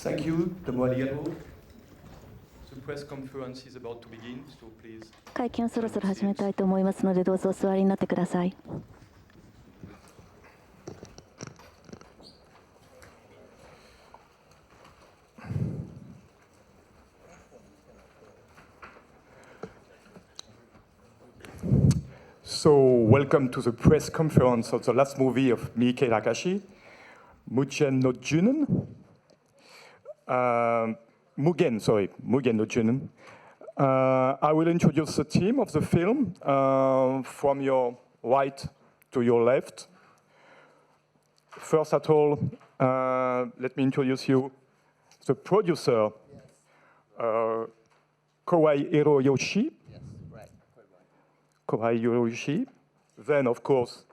Thank you. どうもありがとう。The press conference is about to begin, so please. 会見をそろそろ始めたいと思いますので、どうぞお座りになってください。So, welcome to the press conference of the last movie of Miike Takashi, MUGEN no JÜNIN. MUGEN no JÜNIN. I will introduce the team of the film from your right to your left. First of all, let me introduce you the producer, Kowai Hiroyoshi. Kowai Hiroyoshi. Then, of course,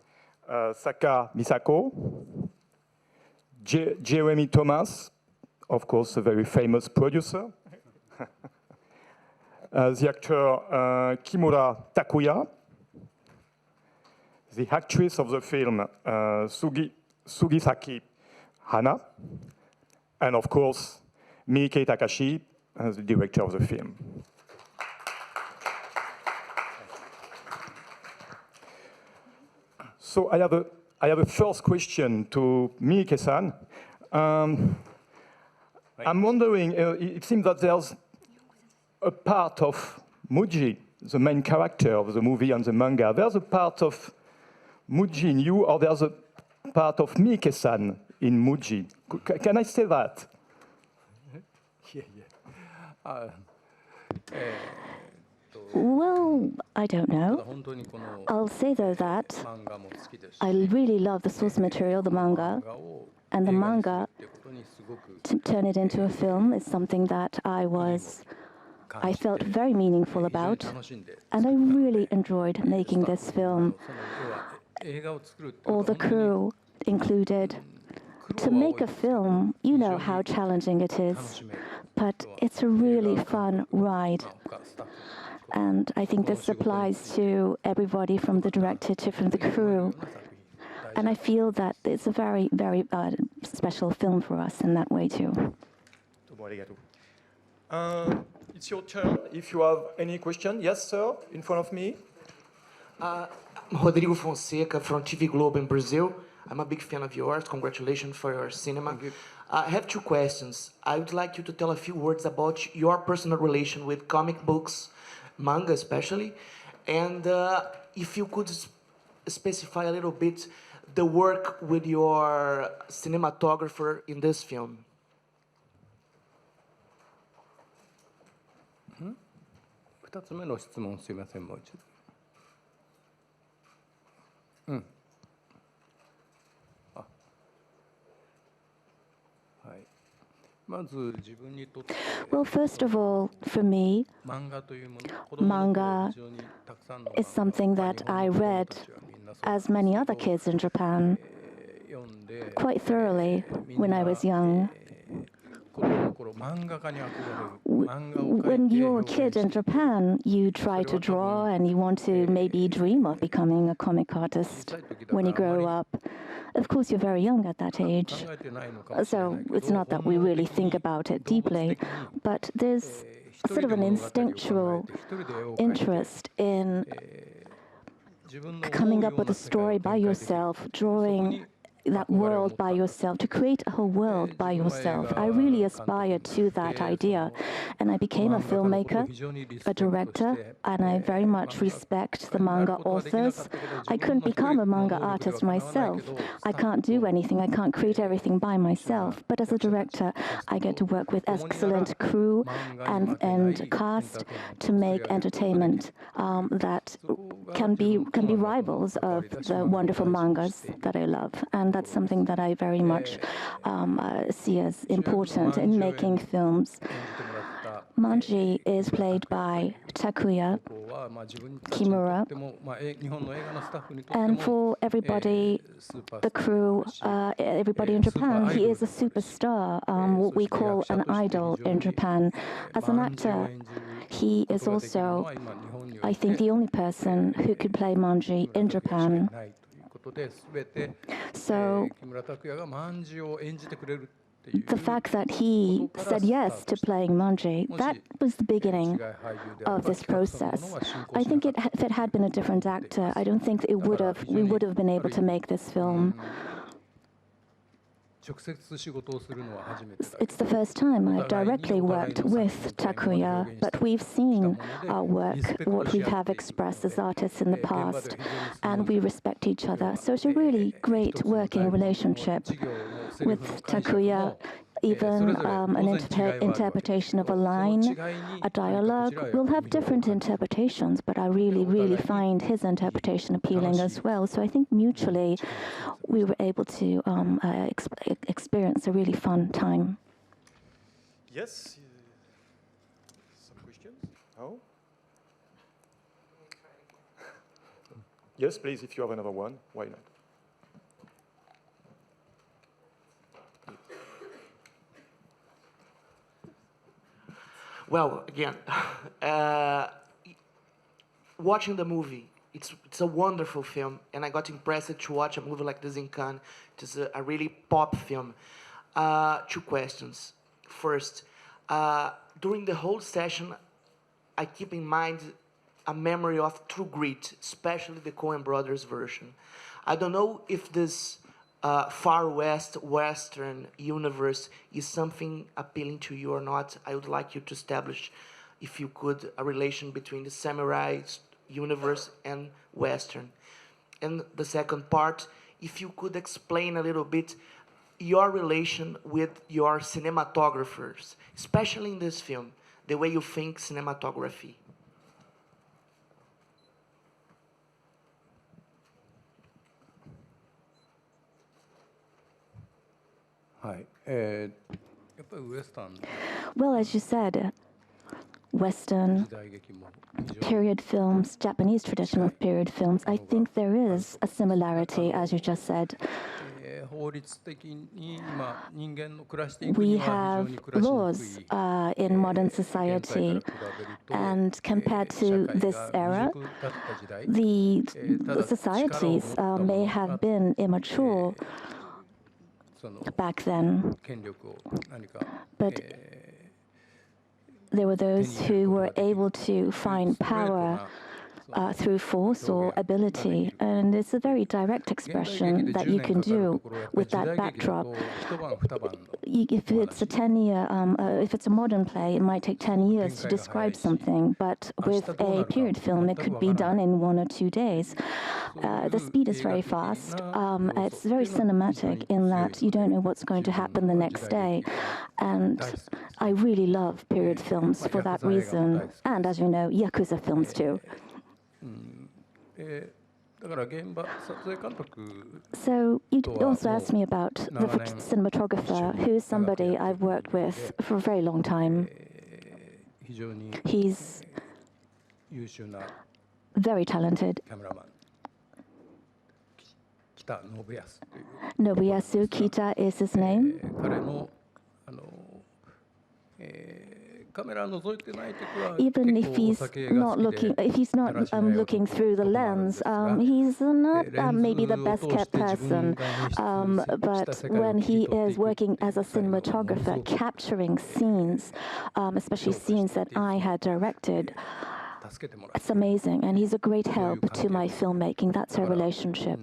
Saka Misako. Jeremy Thomas, of course, a very famous producer. The actor Kimura Takuya. The actress of the film, Sugisaki Hanna. And, of course, Miike Takashi, the director of the film. So I have a first question to Miike-san. I'm wondering, it seems that there's a part of Muji, the main character of the movie and the manga. There's a part of Muji in you, or there's a part of Miike-san in Muji. Can I say that? Well, I don't know. I'll say though that I really love the source material, the manga, and the manga, to turn it into a film is something that I felt very meaningful about, and I really enjoyed making this film. All the crew included. To make a film, you know how challenging it is, but it's a really fun ride. And I think this applies to everybody from the director to from the crew. And I feel that it's a very, very special film for us in that way too. It's your turn. If you have any question, yes, sir, in front of me. Rodrigo Fonseca from TV Globo in Brazil. I'm a big fan of yours. Congratulations for your cinema. I have two questions. I would like you to tell a few words about your personal relation with comic books, manga especially, and if you could specify a little bit the work with your cinematographer in this film. Well, first of all, for me, manga is something that I read, as many other kids in Japan, quite thoroughly when I was young. When you're a kid in Japan, you try to draw and you want to maybe dream of becoming a comic artist when you grow up. Of course, you're very young at that age, so it's not that we really think about it deeply, but there's sort of an instinctual interest in coming up with a story by yourself, drawing that world by yourself, to create a whole world by yourself. I really aspired to that idea, and I became a filmmaker, a director, and I very much respect the manga authors. I couldn't become a manga artist myself. I can't do anything. I can't create everything by myself. But as a director, I get to work with excellent crew and cast to make entertainment that can be rivals of the wonderful mangas that I love. And that's something that I very much see as important in making films. Manji is played by Takuya, Kimura, and for everybody, the crew, everybody in Japan, he is a superstar, what we call an idol in Japan. As an actor, he is also, I think, the only person who could play Manji in Japan. So the fact that he said yes to playing Manji, that was the beginning of this process. I think if it had been a different actor, I don't think we would have been able to make this film. It's the first time I've directly worked with Takuya, but we've seen our work, what we have expressed as artists in the past, and we respect each other. So it's a really great working relationship with Takuya. Even an interpretation of a line, a dialogue, will have different interpretations, but I really, really find his interpretation appealing as well. So I think mutually we were able to experience a really fun time. Yes? Some questions? No? Yes, please, if you have another one, why not? Well, again, watching the movie, it's a wonderful film, and I got impressed to watch a movie like this in Cannes. It's a really pop film. 2 questions. First, during the whole session, I keep in mind a memory of True Grit, especially the Coen Brothers version. I don't know if this Far West, Western universe is something appealing to you or not. I would like you to establish, if you could, a relation between the samurai universe and Western. And the second part, if you could explain a little bit your relation with your cinematographers, especially in this film, the way you think cinematography. Well, as you said, Western period films, Japanese tradition of period films, I think there is a similarity, as you just said. We have laws in modern society, and compared to this era, the societies may have been immature back then, but there were those who were able to find power through force or ability, and it's a very direct expression that you can do with that backdrop. If it's if it's a modern play, it might take 10 years to describe something, but with a period film, it could be done in 1 or 2 days. The speed is very fast. It's very cinematic in that you don't know what's going to happen the next day, and I really love period films for that reason, and as you know, Yakuza films too. So you also asked me about the cinematographer, who is somebody I've worked with for a very long time. He's very talented. Nobuyasu Kita is his name. Even if he's not looking through the lens, he's not maybe the best kept person. But when he is working as a cinematographer, capturing scenes, especially scenes that I had directed, it's amazing. And he's a great help to my filmmaking. That's our relationship.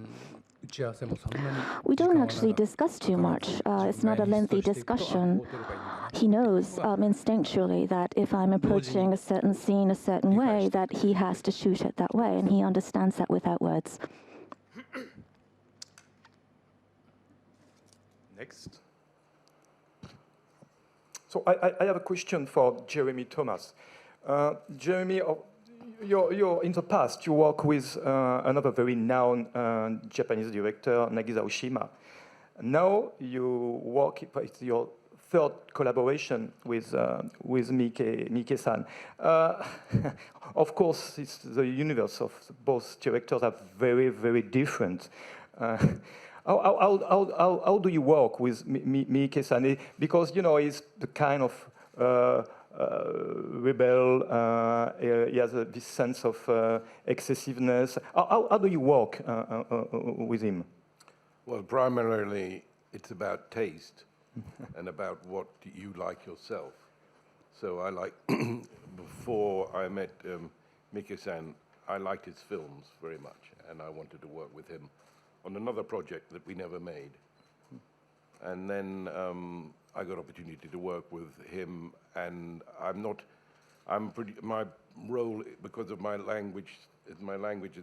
We don't actually discuss too much. It's not a lengthy discussion. He knows instinctually that if I'm approaching a certain scene a certain way, that he has to shoot it that way, and he understands that without words. Next. So I have a question for Jeremy Thomas. Jeremy, you're in the past, you work with another very known Japanese director, Nagisa Oshima. Now you work with your third collaboration with Miike-san. Of course, it's the universe of both directors are very, very different. How do you work with Miike-san? Because, you know, he's the kind of rebel, he has this sense of excessiveness. How do you work with him? Well, primarily, it's about taste. and about what you like yourself. So I like, before I met Miike-san, I liked his films very much, and I wanted to work with him on another project that we never made. And then I got opportunity to work with him, and my role, because of my language is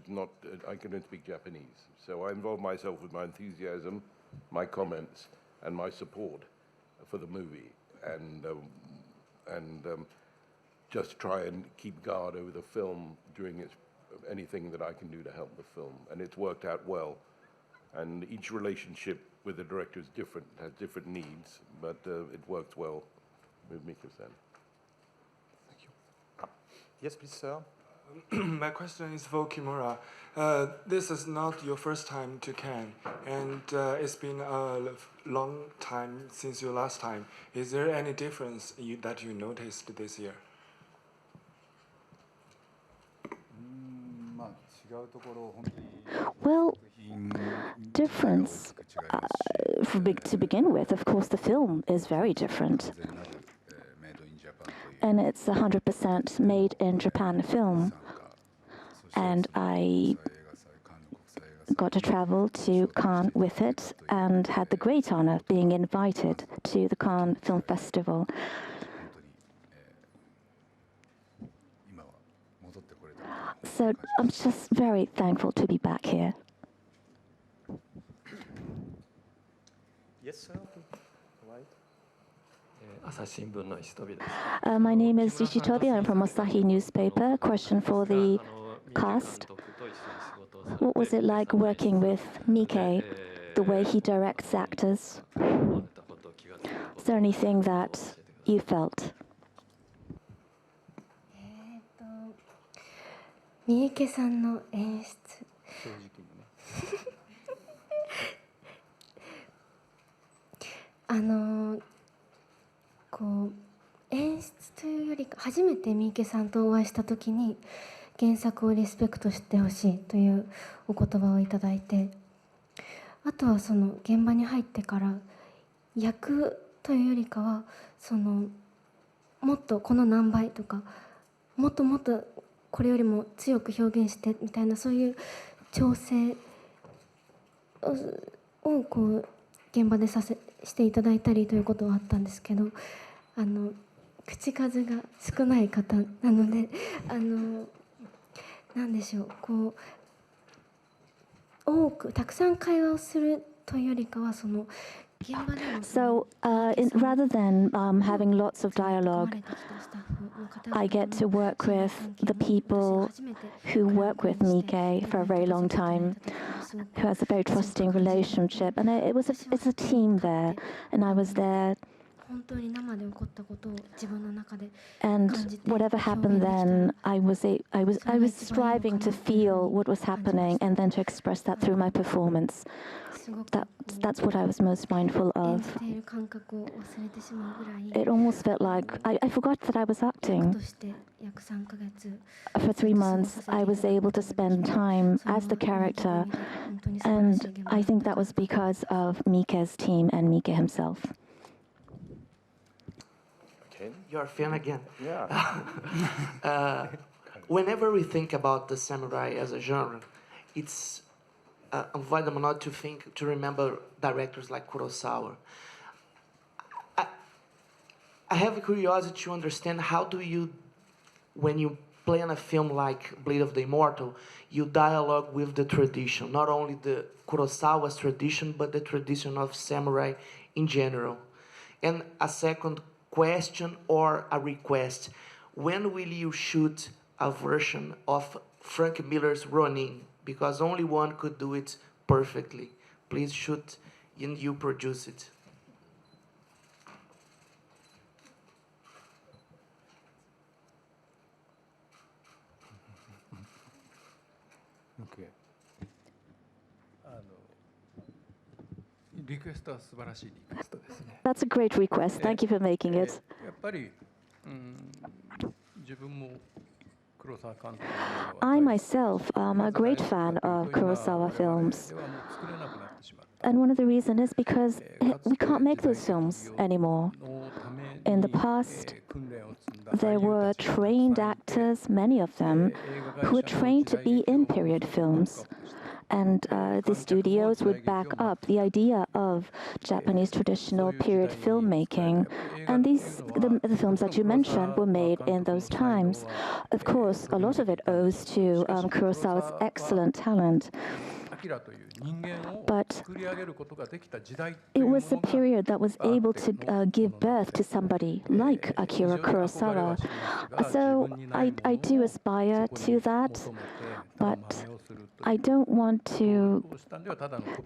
not, I don't speak Japanese. So I involve myself with my enthusiasm, my comments, and my support for the movie, and just try and keep guard over the film during anything that I can do to help the film. And it's worked out well. And each relationship with the director is different, has different needs, but it works well with Miike-san. Thank you. Yes, please, sir. My question is for Kimura. This is not your first time to Cannes, and it's been a long time since your last time. Is there any difference that you noticed this year? Well, difference. To begin with, of course, the film is very different. And it's 100% made in Japan film. And I got to travel to Cannes with it and had the great honor of being invited to the Cannes Film Festival. So I'm just very thankful to be back here. Yes, sir. Right. My name is Yoshitobi. I'm from Asahi newspaper. Question for the cast. What was it like working with Miike, the way he directs actors? Is there anything that you felt? 三池さんの演出こう演出というよりか初めて三池さんとお会いした時に原作をリスペクトしてほしいというお言葉をいただいて、あとはその現場に入ってから役というよりかはそのもっとこの何倍とかもっともっとこれよりも強く表現してみたいなそういう調整をこう現場でしていただいたりということはあったんですけど、口数が少ない方なのでなんでしょう、こうたくさん会話をするというよりかはその So rather than having lots of dialogue, I get to work with the people who work with Miike for a very long time, who has a very trusting relationship, and it's a team there, and I was there. And whatever happened then, I was striving to feel what was happening and then to express that through my performance. That's what I was most mindful of. It almost felt like I forgot that I was acting. For 3 months, I was able to spend time as the character, and I think that was because of Miike's team and Miike himself. You're a fan again. Yeah. Whenever we think about the samurai as a genre, it's avoidable not to remember directors like Kurosawa. I have a curiosity to understand how do you, when you play in a film like Blade of the Immortal, you dialogue with the tradition, not only the Kurosawa's tradition, but the tradition of samurai in general. And a second question or a request, when will you shoot a version of Frank Miller's Ronin? Because only one could do it perfectly. Please shoot and you produce it. Okay. That's a great request. Thank you for making it. やっぱり自分も I myself am a great fan of Kurosawa films. And one of the reasons is because we can't make those films anymore. In the past, there were trained actors, many of them, who were trained to be in period films. And the studios would back up the idea of Japanese traditional period filmmaking. And the films that you mentioned were made in those times. Of course, a lot of it owes to Kurosawa's excellent talent. But it was a period that was able to give birth to somebody like Akira Kurosawa. So I do aspire to that, but I don't want to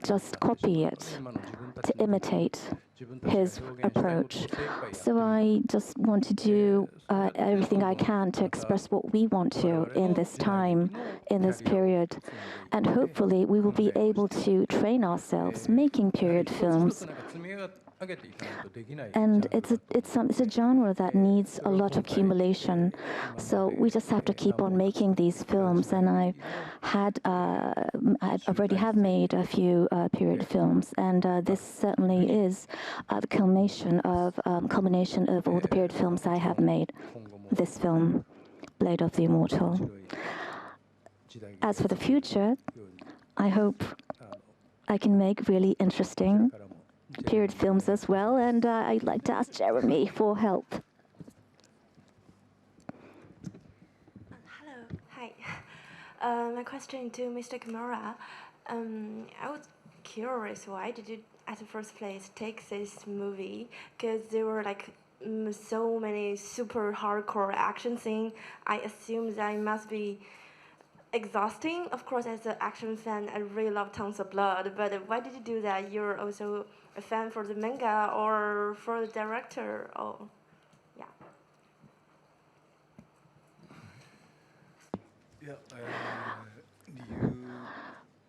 just copy it, to imitate his approach. So I just want to do everything I can to express what we want to in this time, in this period. And hopefully we will be able to train ourselves making period films. And it's a genre that needs a lot of accumulation. So we just have to keep on making these films. And I already have made a few period films. And this certainly is the culmination of all the period films I have made. This film, Blade of the Immortal. As for the future, I hope I can make really interesting period films as well, and I'd like to ask Jeremy for help. Hello, hi. My question to Mr. Kimura. I was curious, why did you, at the first place, take this movie? Because there were like so many super hardcore action scenes. I assume that it must be exhausting. Of course, as an action fan, I really love tons of blood. But why did you do that? You're also a fan for the manga or for the director? Oh, yeah.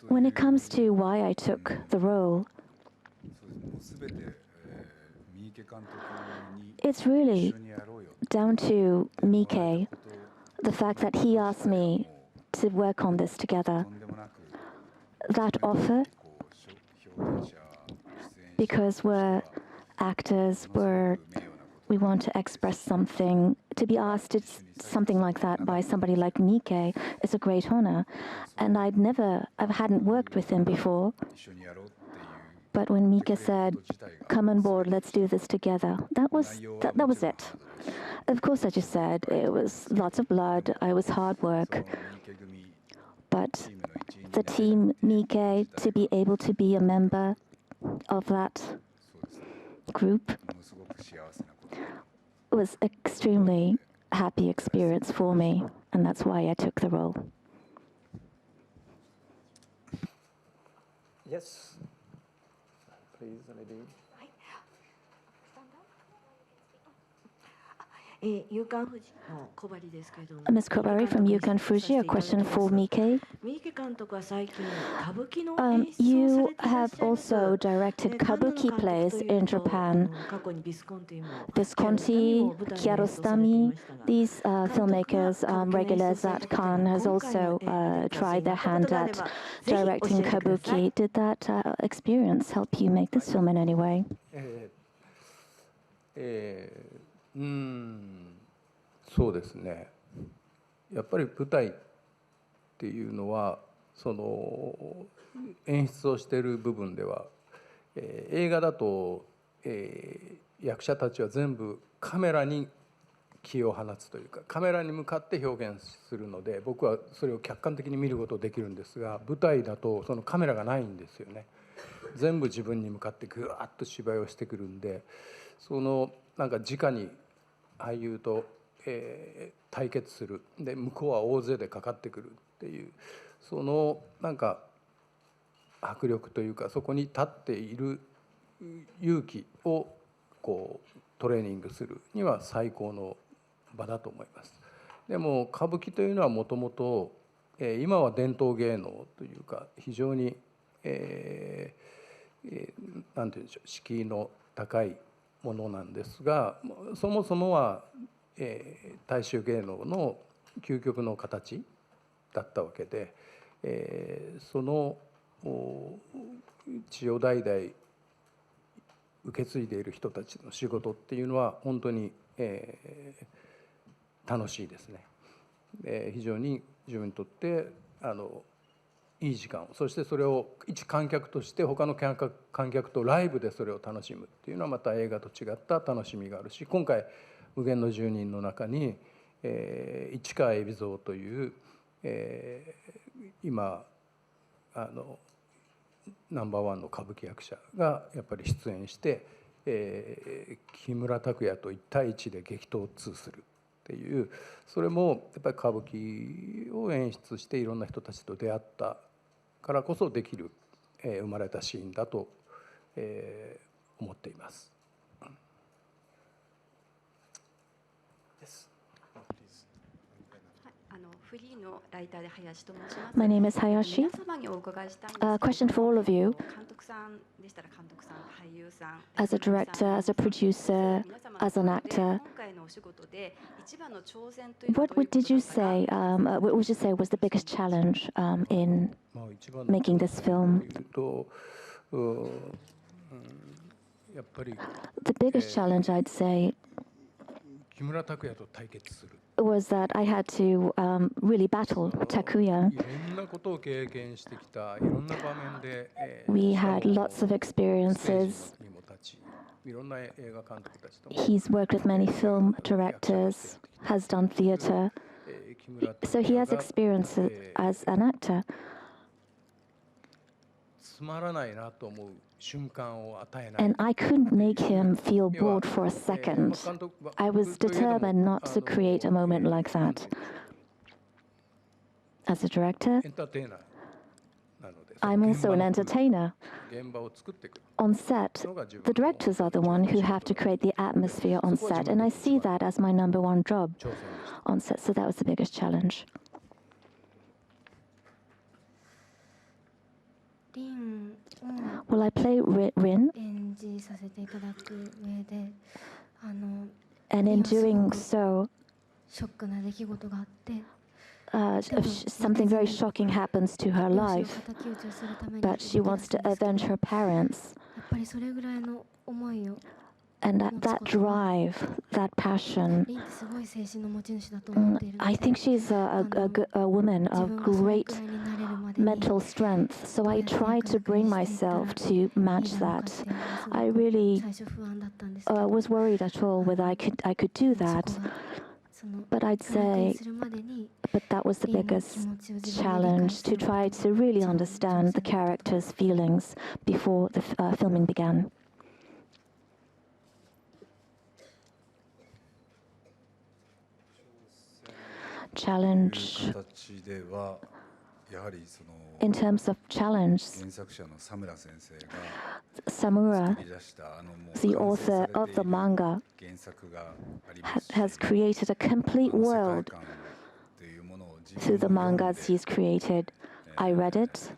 When it comes to why I took the role, it's really down to Miike, the fact that he asked me to work on this together. That offer, because we're actors, we want to express something, to be asked to something like that by somebody like Miike is a great honor. And I hadn't worked with him before. But when Miike said, "Come on board, let's do this together," that was it. Of course, as you said, it was lots of blood, it was hard work. But the team, Miike, to be able to be a member of that group was extremely happy experience for me, and that's why I took the role. Yes. Please, lady. Ms. Kowai from Yukan Fuji, a question for Miike. You have also directed kabuki plays in Japan. Visconti, Kiarostami, these filmmakers, regulars at Cannes, has also tried their hand at directing kabuki. Did that experience help you make this film in any way? そうですね。やっぱり舞台っていうのはその演出をしている部分では、映画だと、役者たちは全部カメラに気を放つというかカメラに向かって表現するので僕はそれを客観的に見ることができるんですが舞台だとそのカメラがないんですよね。全部自分に向かってぐわっと芝居をしてくるんでそのなんか直に俳優と、対決するで向こうは大勢でかかってくるっていうそのなんか迫力というかそこに立っている勇気をこうトレーニングするには最高の場だと思います。でも歌舞伎というのはもともと今は伝統芸能というか非常になんていうんでしょう敷居の高いものなんですがそもそもは大衆芸能の究極の形だったわけで、その血を代々受け継いでいる人たちの仕事っていうのは本当に、楽しいですね。非常に自分にとっていい時間を、そしてそれを一観客として他の観客とライブでそれを楽しむっていうのはまた映画と違った楽しみがあるし、今回無限の住人の中に、市川海老蔵という、今ナンバーワンの歌舞伎役者がやっぱり出演して、木村拓哉と1対1で激突するっていう、それもやっぱり歌舞伎を演出していろんな人たちと出会ったからこそできる、生まれたシーンだと、思っています。My name is Hayashi. A question for all of you. As a director, as a producer, as an actor, did you say? What would you say was the biggest challenge in making this film? The biggest challenge, I'd say, was that I had to really battle Takuya. We had lots of experiences. He's worked with many film directors, has done theater, so he has experience as an actor. And I couldn't make him feel bored for a second. I was determined not to create a moment like that. As a director, I'm also an entertainer. On set, the directors are the ones who have to create the atmosphere on set, and I see that as my number one job on set, so that was the biggest challenge. Will I play Rin? And in doing so, something very shocking happens to her life, but she wants to avenge her parents. And that drive, that passion, I think she's a woman of great mental strength. So I try to bring myself to match that. I really was worried at all whether I could do that. But I'd say, that was the biggest challenge, to try to really understand the character's feelings before the filming began. Challenge. In terms of challenge, Samura, the author of the manga, has created a complete world through the mangas he's created. I read it,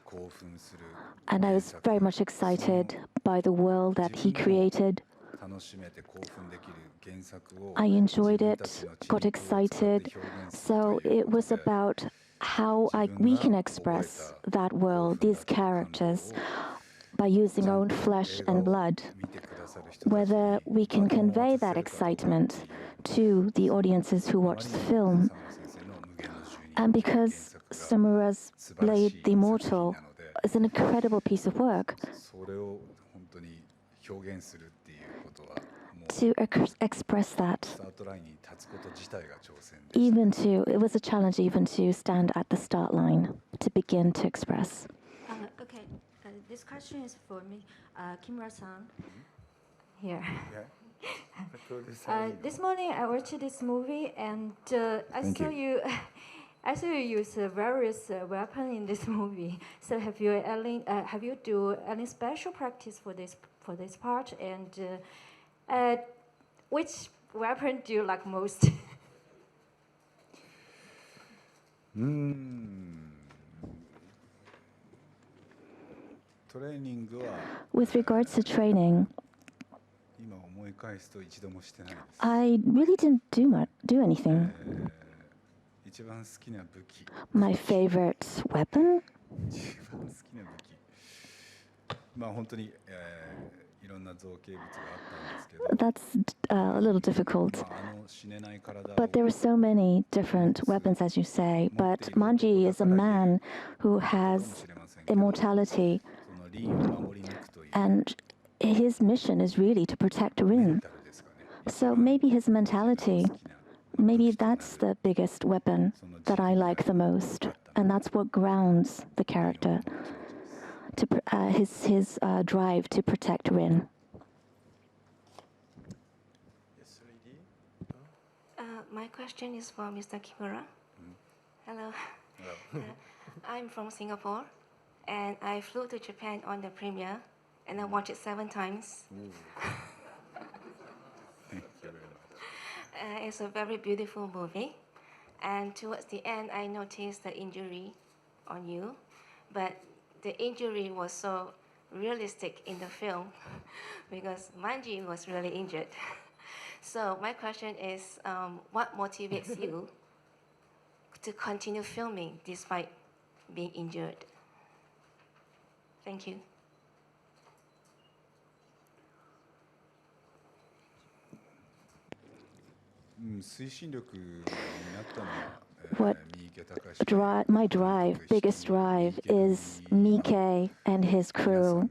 and I was very much excited by the world that he created. I enjoyed it, got excited, so it was about how we can express that world, these characters, by using our own flesh and blood, whether we can convey that excitement to the audiences who watch the film. And because Samura's Blade, the Immortal, is an incredible piece of work, to express that, it was a challenge even to stand at the start line, to begin to express. Okay, this question is for me, Kimura-san. Here. This morning I watched this movie and I saw you use various weapons in this movie. So have you do any special practice for this part? And which weapon do you like most? With regards to training, I really didn't do anything. My favorite weapon? That's a little difficult. But there are so many different weapons, as you say. But Manji is a man who has immortality. And his mission is really to protect Rin. So maybe his mentality, maybe that's the biggest weapon that I like the most. And that's what grounds the character, his drive to protect Rin. My question is for Mr. Kimura. Hello. I'm from Singapore, and I flew to Japan on the premiere, and I watched it 7 times. Thank you very much. It's a very beautiful movie, and towards the end, I noticed the injury on you, but the injury was so realistic in the film because Manji was really injured. So my question is, what motivates you to continue filming despite being injured? Thank you. My biggest drive is Miike and his crew.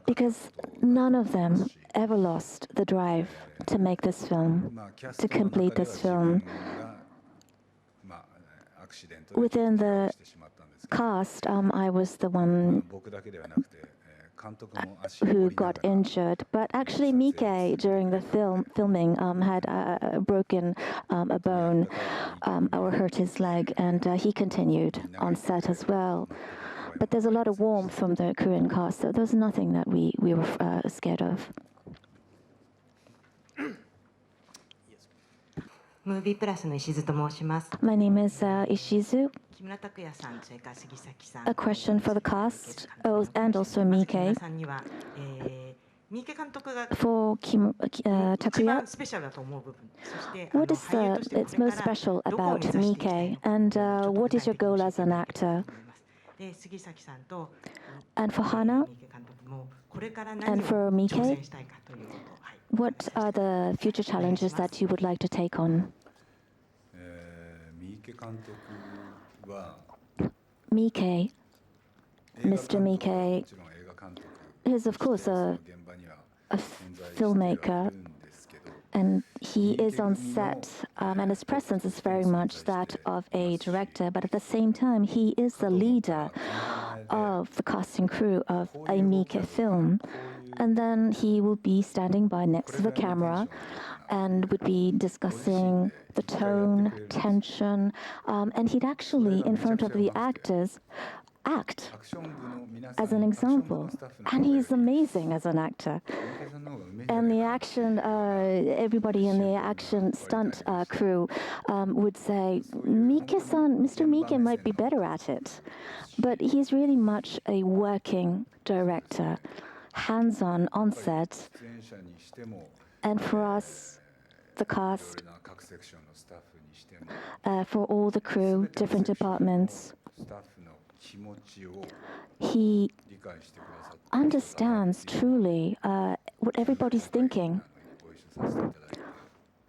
Because none of them ever lost the drive to make this film, to complete this film. Within the cast, I was the one who got injured. But actually, Miike, during the filming, had broken a bone or hurt his leg, and he continued on set as well. But there's a lot of warmth from the Korean cast, so there's nothing that we were scared of. Movie Plus の石津と申します。 My name is Ishizu. 木村拓哉さん、それから杉咲さん。 A question for the cast, and also Miike. さんには、三池監督が For Takuya, スペシャルだと思う部分。そして what is it's most special about Miike, and what is your goal as an actor? で杉咲さんと And for Hanna 三池監督もこれから and 何を for 挑 Miike, 戦したいかということを、はい、 what are the future challenges that you would like to take on? Miike, Mr. Miike, is of course a filmmaker, and he is on set, and his presence is very much that of a director, but at the same time, he is the leader of the cast and crew of a Miike film. And then he will be standing by next to the camera and would be discussing the tone, tension, and he'd actually, in front of the actors, act as an example. And he's amazing as an actor. And the action, everybody in the action stunt crew would say, Miike-san, Mr. Miike might be better at it. But he's really much a working director, hands-on on set. And for us, the cast, for all the crew, different departments, he understands truly what everybody's thinking.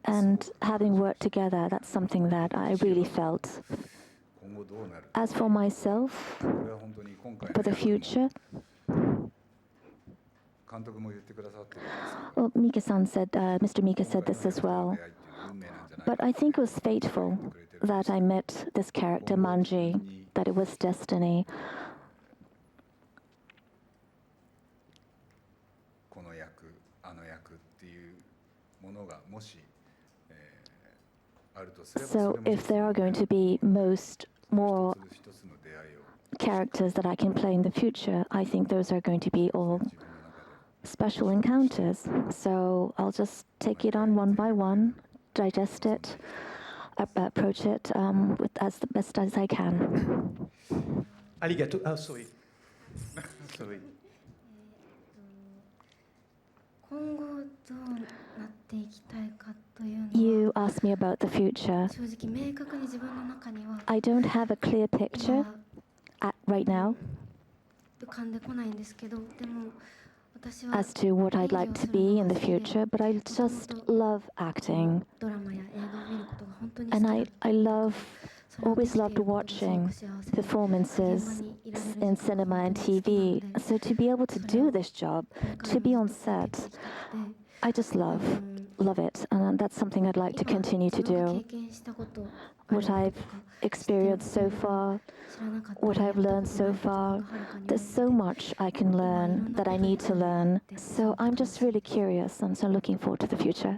And having worked together, that's something that I really felt. As for myself, for the future, well, Miike-san said, Mr. Miike said this as well. But I think it was fateful that I met this character, Manji, that it was destiny. So if there are going to be more characters that I can play in the future, I think those are going to be all special encounters. So I'll just take it on one by one, digest it, approach it as the best as I can. Arigato. Oh, sorry. Sorry. 今後どうなってていきたいかというのは You asked me about the future. 正直明確に自分の中には I don't have a clear 今 picture は right now 浮かんでこないんですけど、でも私は as to what 演 I'd 技 like を to する be の in が the 好きで、 future, but I just love acting. ドラマや映画を見ることが本当に好き And だ I った love, それをで always きてい loved ることがすご watching く幸せで、現場 performances にいられる in 時間が cinema 本 and 当に好きな TV. ので、 So to be able to それ do を this job, これから to も be ず on っと続け set, ていきたくて、 I just love it. And that's something I'd like to 今 continue to 自分が do. 経験したことある What こと I've とか experienced so far, 知らなかった what りや I've った learned ことな so いことが far, はるかに there's 多 so いので、 much I can learn that I need to learn. So I'm just really curious and so looking forward to the future.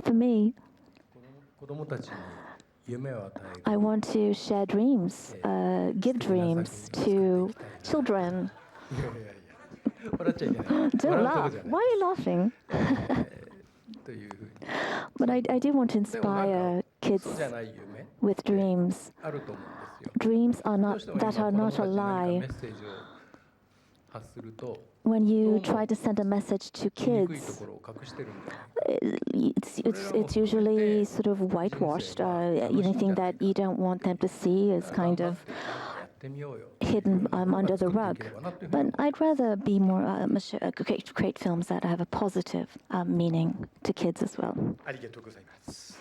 For me, 子供たちに夢を与える I want to share dreams, give dreams to children. いやいやいや笑っちゃいけない Don't 笑うとこ laugh. じゃない Why are you laughing? というふうに But I do want to でもなん inspire か kids そうじゃない夢 with dreams. あると思うんですよ Dreams are どう not しても that 今 are 子供 not たち a に何か lie. メッセージを発すると When you どうも try to send a message to 言いにくいと kids, ころを隠してるんじゃないか it's usually sort of whitewashed. Anything that you don't want them to see is 頑 kind 張っ of てやってみようよ hidden なんか under the 作ってい rug. ければなっていうふうに But I'd rather be more create films that have a positive meaning to kids as well. ありがとうございます。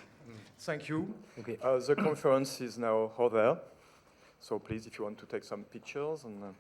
Thank you. The conference is now over. So please, if you want to take some pictures and.